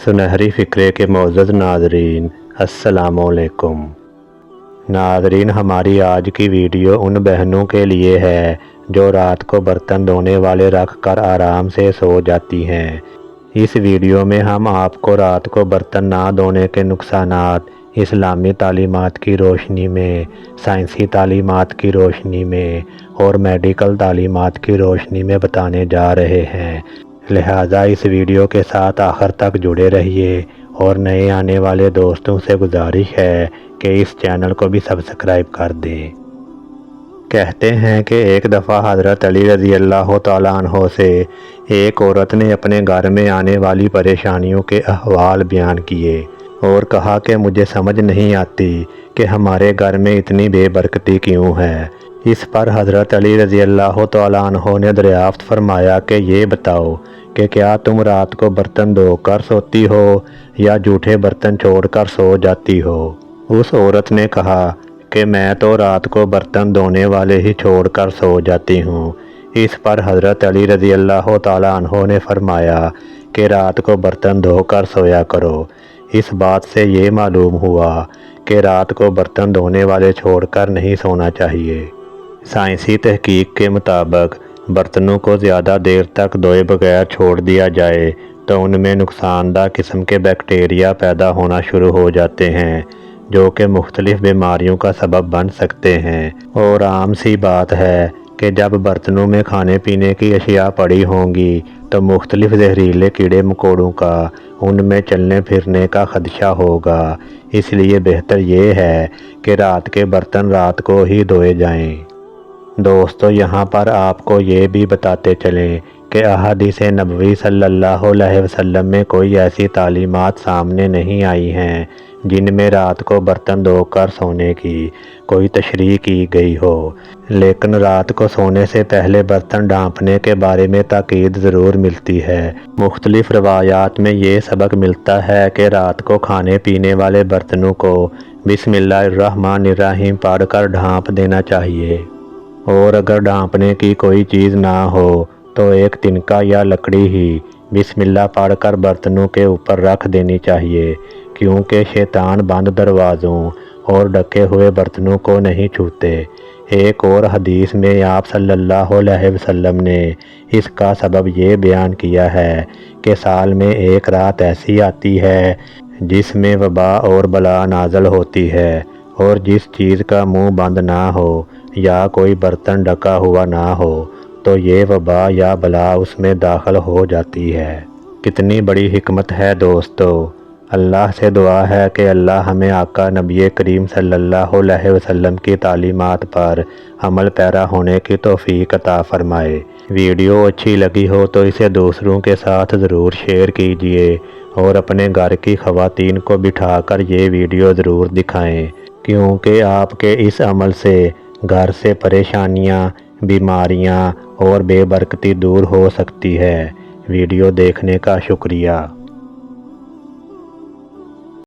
सुनहरी फ़िक्रे के मोअज़्ज़ज़ नाज़रीन, अस्सलामुअलैकुम। नाज़रीन, हमारी आज की वीडियो उन बहनों के लिए है जो रात को बर्तन धोने वाले रख कर आराम से सो जाती हैं। इस वीडियो में हम आपको रात को बर्तन ना धोने के नुकसानात इस्लामी तालीमात की रोशनी में, साइंसी तालीमात की रोशनी में और मेडिकल तालीमात की रोशनी में बताने जा रहे हैं। लिहाजा इस वीडियो के साथ आखिर तक जुड़े रहिए और नए आने वाले दोस्तों से गुजारिश है कि इस चैनल को भी सब्सक्राइब कर दें। कहते हैं कि एक दफ़ा हज़रत अली रज़ी अल्लाह तआला अन्हो से एक औरत ने अपने घर में आने वाली परेशानियों के अहवाल बयान किए और कहा कि मुझे समझ नहीं आती कि हमारे घर में इतनी बेबरकती क्यों है। इस पर हज़रत अली रज़ी अल्लाह तआला अन्हो ने दरियाफ़्त फरमाया कि ये बताओ कि क्या तुम रात को बर्तन धोकर सोती हो या जूठे बर्तन छोड़कर सो जाती हो। उस औरत ने कहा कि मैं तो रात को बर्तन धोने वाले ही छोड़कर सो जाती हूँ। इस पर हज़रत अली रज़ी अल्लाह तआला अन्हो ने फरमाया कि रात को बर्तन धोकर सोया करो। इस बात से ये मालूम हुआ कि रात को बर्तन धोने वाले छोड़कर नहीं सोना चाहिए। साइंसी तहकीक के मुताबिक बर्तनों को ज़्यादा देर तक धोए बगैर छोड़ दिया जाए तो उनमें नुकसानदा किस्म के बैक्टीरिया पैदा होना शुरू हो जाते हैं जो कि मुख्तलिफ़ बीमारियों का सबब बन सकते हैं। और आम सी बात है कि जब बर्तनों में खाने पीने की अशिया पड़ी होंगी तो मुख्तलिफ़ जहरीले कीड़े मकोड़ों का उनमें चलने फिरने का ख़दशा होगा। इसलिए बेहतर ये है कि रात के बर्तन रात को ही धोए जाएं। दोस्तों, यहाँ पर आपको ये भी बताते चलें कि अहादीस नबवी सल्लल्लाहु अलैहि वसल्लम में कोई ऐसी तालीमात सामने नहीं आई हैं जिनमें रात को बर्तन धोकर सोने की कोई तशरीह की गई हो, लेकिन रात को सोने से पहले बर्तन ढांपने के बारे में ताकीद ज़रूर मिलती है। मुख्तलिफ़ रवायात में ये सबक मिलता है कि रात को खाने पीने वाले बर्तनों को बिस्मिल्लाहिर्रहमानिर्रहीम पढ़कर ढांप देना चाहिए और अगर ढांपने की कोई चीज़ ना हो तो एक तिनका या लकड़ी ही बिस्मिल्लाह पढ़कर बर्तनों के ऊपर रख देनी चाहिए, क्योंकि शैतान बंद दरवाज़ों और ढके हुए बर्तनों को नहीं छूते। एक और हदीस में आप सल्लल्लाहु अलैहि वसल्लम ने इसका सबब ये बयान किया है कि साल में एक रात ऐसी आती है जिसमें वबा और बला नाज़िल होती है और जिस चीज़ का मुंह बंद ना हो या कोई बर्तन ढका हुआ ना हो तो ये वबा या बला उसमें दाखिल हो जाती है। कितनी बड़ी हिकमत है दोस्तों। अल्लाह से दुआ है कि अल्लाह हमें आका नबी करीम सल्लल्लाहु अलैहि वसल्लम की तालीमात पर अमल पैरा होने की तौफीक अता फरमाए। वीडियो अच्छी लगी हो तो इसे दूसरों के साथ ज़रूर शेयर कीजिए और अपने घर की ख़वातीन को बिठाकर ये वीडियो ज़रूर दिखाएं, क्योंकि आपके इस अमल से घर से परेशानियां, बीमारियां और बेबरकती दूर हो सकती है। वीडियो देखने का शुक्रिया।